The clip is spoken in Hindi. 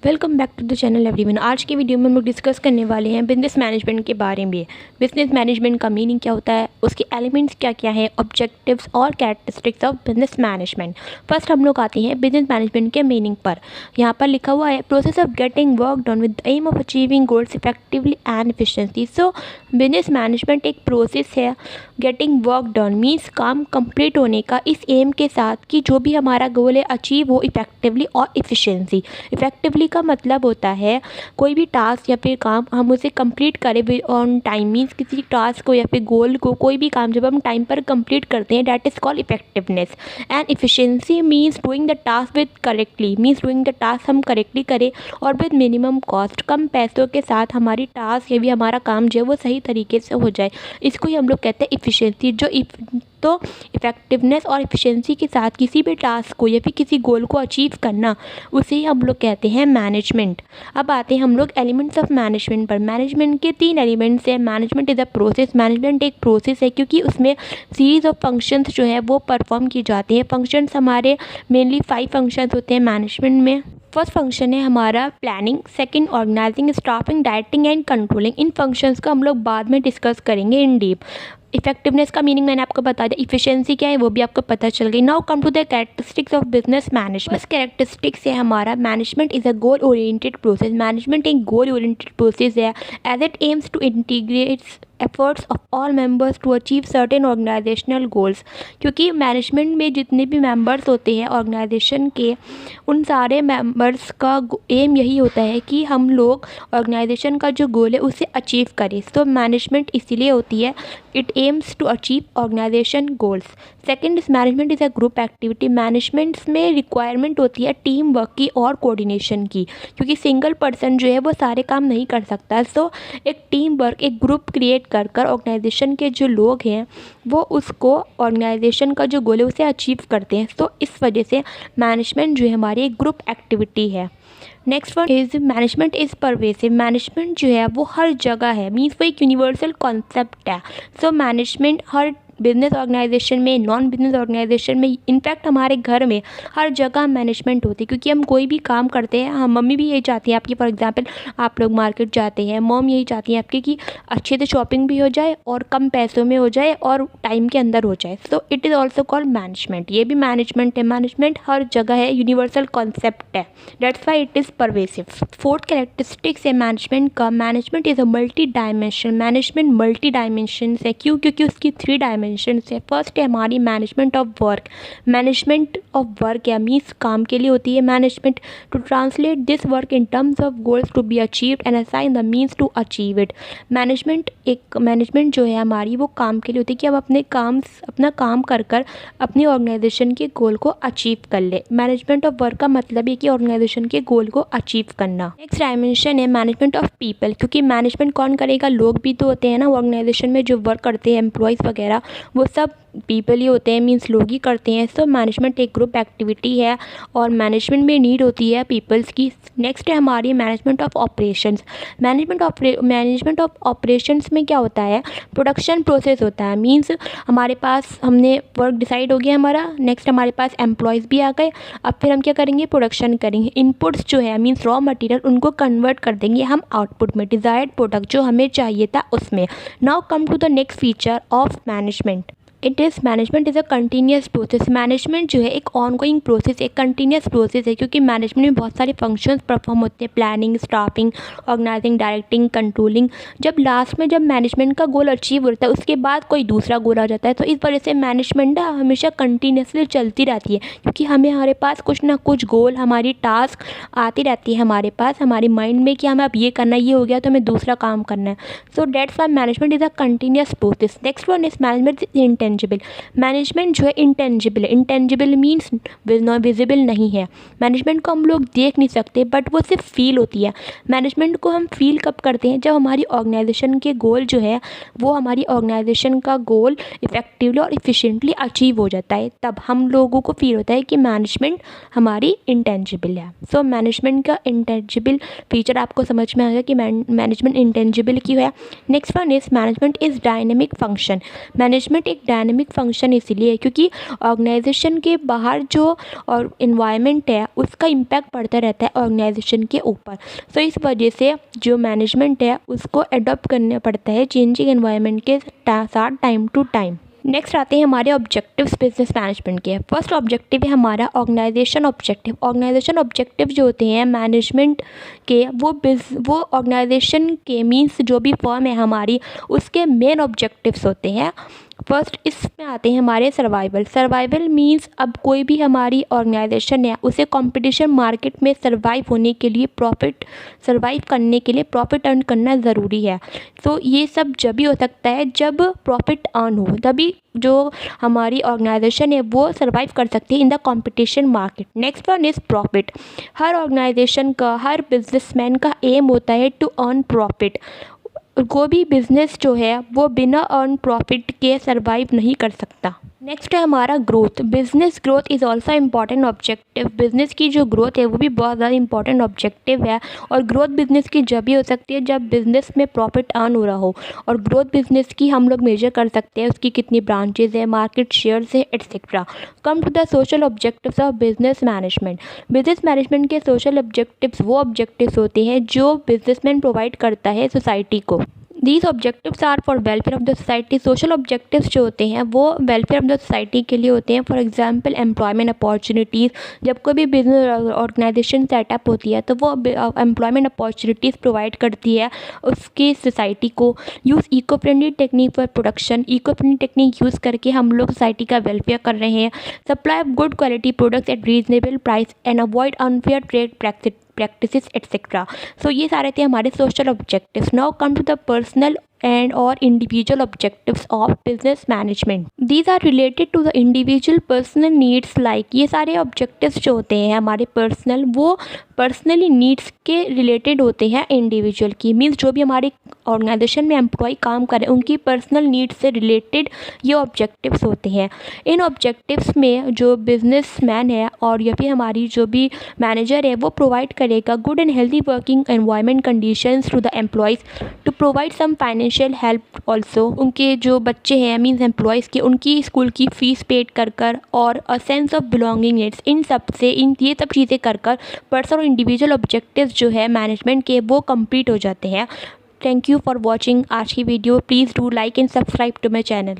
Welcome back to the channel everyone. आज के वीडियो में हम लोग डिस्कस करने वाले हैं बिजनेस मैनेजमेंट के बारे में। बिजनेस मैनेजमेंट का मीनिंग क्या होता है, उसके एलिमेंट्स क्या क्या हैं, ऑब्जेक्टिव्स और characteristics of business management. First हम लोग आते हैं बिजनेस मैनेजमेंट के मीनिंग पर। यहाँ पर लिखा हुआ है process of getting work done with the aim of achieving goals effectively and efficiently. So business management एक प्रोसेस है। गेटिंग वर्क डन मीन्स काम कंप्लीट होने का इस एम के साथ कि जो भी हमारा गोल है अचीव हो इफेक्टिवली और इफिशिएंसी। इफेक्टिवली का मतलब होता है कोई भी टास्क या फिर काम हम उसे कंप्लीट करें ऑन टाइम। मीन्स किसी टास्क को या फिर गोल को कोई भी काम जब हम टाइम पर कंप्लीट करते हैं that is called effectiveness. And efficiency means doing the task with correctly. Means doing the task हम करेक्टली करें और विद मिनिमम कॉस्ट, कम पैसों के साथ हमारी टास्क या भी हमारा काम जो है वो सही तरीके से हो जाए। इसको ही हम लोग कहते हैं इफिशिएंसी। तो इफेक्टिवनेस और इफिशिएंसी के साथ किसी भी टास्क को या फिर किसी गोल को अचीव करना उसे ही हम लोग कहते हैं मैनेजमेंट। अब आते हैं हम लोग एलिमेंट्स ऑफ मैनेजमेंट पर। मैनेजमेंट के 3 एलिमेंट्स हैं। Management is a process. Management एक प्रोसेस है क्योंकि उसमें सीरीज ऑफ फंक्शंस जो है वो परफॉर्म की जाती हैं। फंक्शंस हमारे मेनली 5 फंक्शंस होते हैं मैनेजमेंट में। फर्स्ट फंक्शन है हमारा planning, second organizing, staffing, directing and controlling. इन फंक्शंस का हम लोग बाद में डिस्कस करेंगे इन डीप। इफेक्टिवनेस का मीनिंग मैंने आपको बता दिया, इफिशिएंसी क्या है वो भी आपको पता चल गई। Now come to the characteristics of business management. First characteristics है हमारा management is a goal oriented process. Management एक गोल ओरिएंटेड प्रोसेस है as it aims to integrates efforts of all members to achieve certain organizational goals। क्योंकि मैनेजमेंट में जितने भी मेंबर्स होते हैं ऑर्गेनाइजेशन के, उन सारे मेंबर्स का एम यही होता है कि हम लोग ऑर्गेनाइजेशन का जो गोल है उसे अचीव करें। तो मैनेजमेंट इसीलिए होती है, it aims to achieve organization goals. Second is management is a group activity. Managements में रिक्वायरमेंट होती है टीम वर्क की और कोऑर्डिनेशन की, क्योंकि सिंगल पर्सन जो है वो सारे काम नहीं कर सकता। सो एक टीम वर्क, एक ग्रुप क्रिएट कर ऑर्गेनाइजेशन के जो लोग हैं वो उसको ऑर्गेनाइजेशन का जो गोल है उसे अचीव करते हैं। तो इस वजह से मैनेजमेंट जो है हमारी एक ग्रुप एक्टिविटी है। Next one is management is pervasive. Management जो है वो हर जगह है। मीन्स वो एक यूनिवर्सल कॉन्सेप्ट है। सो मैनेजमेंट हर बिजनेस ऑर्गेनाइजेशन में, नॉन बिजनेस ऑर्गेनाइजेशन में, इनफैक्ट हमारे घर में हर जगह मैनेजमेंट होती है। क्योंकि हम कोई भी काम करते हैं, हम मम्मी भी यही चाहती हैं आपकी, फॉर एग्जांपल आप लोग मार्केट जाते हैं, मॉम यही चाहती हैं आपकी कि अच्छे से शॉपिंग भी हो जाए और कम पैसों में हो जाए और टाइम के अंदर हो जाए। So it is also called management. ये भी मैनेजमेंट है। मैनेजमेंट हर जगह है, यूनिवर्सल कॉन्सेप्ट है, that's why it is pervasive. Fourth characteristics है मैनेजमेंट का, management is a multi dimension. Management multi dimension है। क्यों? क्योंकि उसकी 3 डायमेंशन है। फर्स्ट है हमारी management of work. Management of work या मीन्स काम के लिए होती है management. To translate this work in terms of goals to be achieved and assign the means to achieve it. Management जो है हमारी वो काम के लिए होती है कि हम अपना काम कर अपनी ऑर्गेनाइजेशन के गोल को अचीव कर ले। मैनेजमेंट ऑफ वर्क का मतलब है कि ऑर्गेनाइजेशन के गोल को अचीव करना। नेक्स्ट डायमेंशन है मैनेजमेंट ऑफ पीपल। क्योंकि मैनेजमेंट कौन करेगा? लोग भी तो होते हैं ना ऑर्गेनाइजेशन में जो वर्क करते हैं, एम्प्लॉयज़ वगैरह, वो सब पीपल ही होते हैं, मीन्स लोग ही करते हैं। सो मैनेजमेंट एक ग्रुप एक्टिविटी है और मैनेजमेंट में नीड होती है पीपल्स की। नेक्स्ट है हमारी management of operations. Management of operations में क्या होता है? प्रोडक्शन प्रोसेस होता है। मीन्स हमारे पास हमने वर्क डिसाइड हो गया हमारा, नेक्स्ट हमारे पास एम्प्लॉयज़ भी आ गए, अब फिर हम क्या करेंगे? प्रोडक्शन करेंगे। इनपुट्स जो है मीन्स रॉ मटेरियल, उनको कन्वर्ट कर देंगे हम आउटपुट में, डिज़ायर्ड प्रोडक्ट जो हमें चाहिए था उसमें। Now come to the next feature of management. Management is a continuous process. Management जो है एक ऑनगोइंग प्रोसेस, एक कंटिन्यूस प्रोसेस है। क्योंकि मैनेजमेंट में बहुत सारे फंक्शंस परफॉर्म होते हैं, planning, staffing, organizing, directing, controlling. जब लास्ट में जब मैनेजमेंट का गोल अचीव होता है उसके बाद कोई दूसरा गोल आ जाता है। तो इस वजह से मैनेजमेंट ना हमेशा कंटिन्यूसली चलती रहती है, क्योंकि हमारे पास कुछ ना कुछ गोल, हमारी टास्क आती रहती है हमारे पास, हमारे माइंड में कि हमें अब ये करना है, ये हो गया तो हमें दूसरा काम करना है। So that's why management is a continuous process. Next one is management intangible. Management जो है इंटेंजिबल है। इंटेंजिबल मीन्स विजिबल नहीं है। मैनेजमेंट को हम लोग देख नहीं सकते बट वो सिर्फ फील होती है। मैनेजमेंट को हम फील कब करते हैं? जब हमारी ऑर्गेनाइजेशन के गोल जो है वो हमारी ऑर्गेनाइजेशन का गोल इफेक्टिवली और इफिशिएंटली अचीव हो जाता है, तब हम लोगों को फील होता है कि मैनेजमेंट हमारी इंटेंजिबल है। सो मैनेजमेंट का इंटेंजिबल फीचर आपको समझ में आ गया कि मैनेजमेंट इंटेंजिबल क्यों है। Next one is management is dynamic function. Management एक डायनेमिक फंक्शन इसलिए है क्योंकि ऑर्गेनाइजेशन के बाहर जो और इन्वायरमेंट है उसका इम्पैक्ट पड़ता रहता है ऑर्गेनाइजेशन के ऊपर। सो इस वजह से जो मैनेजमेंट है उसको अडॉप्ट करना पड़ता है चेंजिंग एनवायरनमेंट के साथ टाइम टू टाइम। नेक्स्ट आते हैं हमारे ऑब्जेक्टिव्स बिजनेस मैनेजमेंट के। फर्स्ट ऑब्जेक्टिव है हमारा ऑर्गेनाइजेशन ऑब्जेक्टिव। ऑर्गेनाइजेशन ऑब्जेक्टिव जो होते हैं मैनेजमेंट के वो ऑर्गेनाइजेशन के मीन्स जो भी फर्म है हमारी उसके मेन ऑब्जेक्टिव्स होते हैं। फर्स्ट इसमें आते हैं हमारे सर्वाइवल। सर्वाइवल मीन्स अब कोई भी हमारी ऑर्गेनाइजेशन है उसे कंपटीशन मार्केट में सर्वाइव होने के लिए सर्वाइव करने के लिए प्रॉफिट अर्न करना ज़रूरी है। तो ये सब जब भी हो सकता है जब प्रॉफिट अर्न हो, तभी जो हमारी ऑर्गेनाइजेशन है वो सर्वाइव कर सकती है in the competition market. Next one is profit. हर ऑर्गेनाइजेशन का, हर बिजनेसमैन का एम होता है टू अर्न प्रॉफिट। कोई भी बिज़नेस जो है वो बिना अर्न प्रॉफिट के सर्वाइव नहीं कर सकता। नेक्स्ट है हमारा growth. Business growth is also important objective. Business की जो ग्रोथ है वो भी बहुत ज़्यादा इंपॉर्टेंट ऑब्जेक्टिव है। और ग्रोथ बिजनेस की जब भी हो सकती है जब बिजनेस में प्रॉफिट अर्न हो रहा हो। और ग्रोथ बिजनेस की हम लोग मेजर कर सकते हैं उसकी कितनी ब्रांचेज है, मार्केट शेयर्स है, etcetera. Come to the social objectives of business management. Business management के सोशल ऑब्जेक्टिव्स वो ऑब्जेक्टिव्स होते हैं जो बिजनेसमैन प्रोवाइड करता है सोसाइटी को। These objectives are for welfare of the society. Social objectives जो होते हैं वो वेलफेयर ऑफ द सोसाइटी के लिए होते हैं। For example employment opportunities. जब कोई भी बिजनेस ऑर्गेनाइजेशन सेटअप होती है तो वो एम्प्लॉयमेंट अपॉर्चुनिटीज़ प्रोवाइड करती है उसकी सोसाइटी को। Use eco friendly technique for production. Eco friendly technique use करके हम लोग सोसाइटी का वेलफेयर कर रहे हैं। Supply of good quality products at reasonable price and avoid unfair trade practices etc. So ये सारे थे हमारे social objectives. Now come to the personal and or individual objectives of business management. These are related to the individual personal needs like ये सारे objectives जो होते हैं हमारे personal वो पर्सनली नीड्स के रिलेटेड होते हैं इंडिविजुअल की। मीन्स जो भी हमारी ऑर्गेनाइजेशन में एम्प्लॉय काम करें उनकी पर्सनल नीड्स से रिलेटेड ये ऑब्जेक्टिव्स होते हैं। इन ऑब्जेक्टिव्स में जो बिजनेसमैन है और या फिर हमारी जो भी मैनेजर है वो प्रोवाइड करेगा good and healthy working environment conditions to the employees to provide some financial help also. उनके जो बच्चे हैं मीन्स एम्प्लॉयज़ के उनकी स्कूल की फ़ीस पेड कर और अ सेंस ऑफ बिलोंगिंगनेस इन सब से ये सब चीज़ें कर पर्सनल इंडिविजुअल ऑब्जेक्टिव्स जो है मैनेजमेंट के वो कंप्लीट हो जाते हैं। थैंक यू फॉर वॉचिंग आज की video. Please do like and subscribe to my channel.